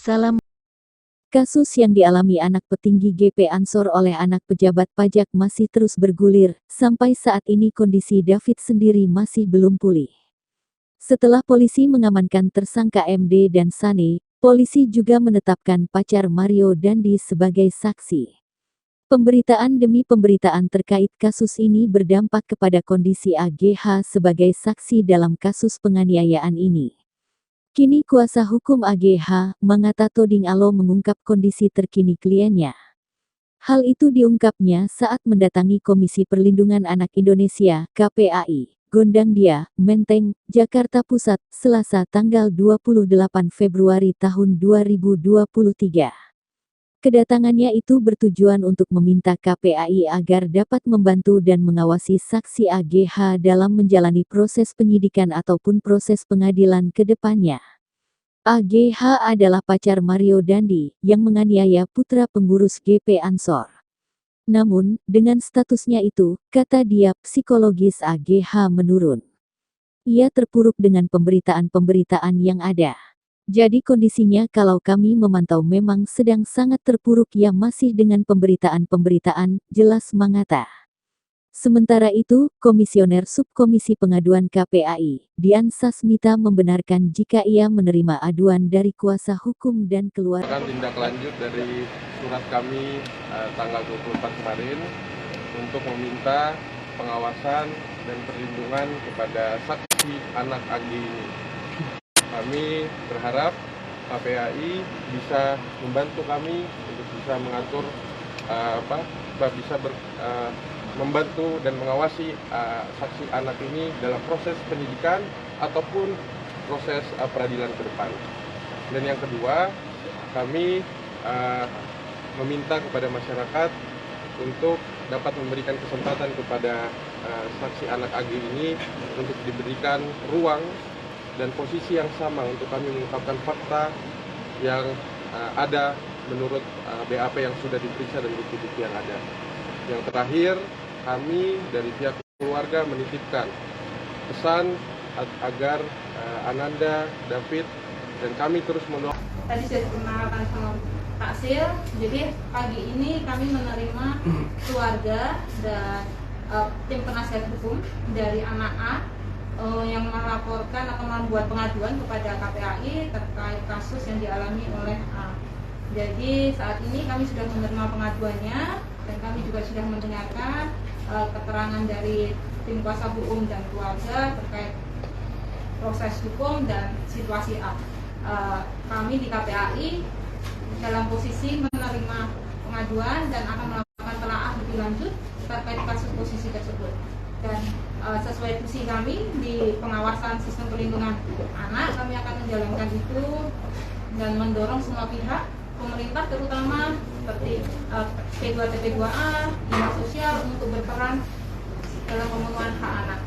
Salam. Kasus yang dialami anak petinggi GP Ansor oleh anak pejabat pajak masih terus bergulir, sampai saat ini kondisi David sendiri masih belum pulih. Setelah polisi mengamankan tersangka MD dan Sane, polisi juga menetapkan pacar Mario Dandi sebagai saksi. Pemberitaan demi pemberitaan terkait kasus ini berdampak kepada kondisi AGH sebagai saksi dalam kasus penganiayaan ini. Kini kuasa hukum AGH, Mangata Toding Alo mengungkap kondisi terkini kliennya. Hal itu diungkapnya saat mendatangi Komisi Perlindungan Anak Indonesia, KPAI, Gondangdia, Menteng, Jakarta Pusat, Selasa tanggal 28 Februari tahun 2023. Kedatangannya itu bertujuan untuk meminta KPAI agar dapat membantu dan mengawasi saksi AGH dalam menjalani proses penyidikan ataupun proses pengadilan ke depannya. AGH adalah pacar Mario Dandi, yang menganiaya putra pengurus GP Ansor. Namun, dengan statusnya itu, kata dia, psikologis AGH menurun. Ia terpuruk dengan pemberitaan-pemberitaan yang ada. Jadi kondisinya kalau kami memantau memang sedang sangat terpuruk ya masih dengan pemberitaan-pemberitaan, jelas Mangata. Sementara itu, Komisioner Subkomisi Pengaduan KPAI, Dian Sasmita membenarkan jika ia menerima aduan dari kuasa hukum dan keluarga. Tindak lanjut dari surat kami tanggal 24 kemarin untuk meminta pengawasan dan perlindungan kepada saksi anak AG ini. Kami berharap KPAI bisa membantu kami untuk bisa mengatur membantu dan mengawasi saksi anak ini dalam proses penyidikan ataupun proses peradilan ke depan. Dan yang kedua, kami meminta kepada masyarakat untuk dapat memberikan kesempatan kepada saksi anak AG ini untuk diberikan ruang dan posisi yang sama untuk kami mengungkapkan fakta yang ada menurut BAP yang sudah diperiksa dan bukti-bukti yang ada. Yang terakhir, kami dari pihak keluarga menitipkan pesan agar Ananda, David, dan kami terus mendorong. Tadi sudah diperkenalkan sama Pak Sil, jadi pagi ini kami menerima keluarga dan tim penasihat hukum dari anak A yang melaporkan atau membuat pengaduan kepada KPAI terkait kasus yang dialami oleh A. Jadi saat ini kami sudah menerima pengaduannya dan kami juga sudah mendengarkan keterangan dari tim kuasa hukum dan keluarga terkait proses hukum dan situasi A. Kami di KPAI dalam posisi menerima pengaduan dan akan melakukan telaah lebih lanjut terkait kasus posisi tersebut. Dan sesuai fungsi kami di pengawasan sistem perlindungan anak, kami akan menjalankan itu dan mendorong semua pihak, pemerintah terutama seperti P2TP2A, dinas sosial untuk berperan dalam pemenuhan hak anak.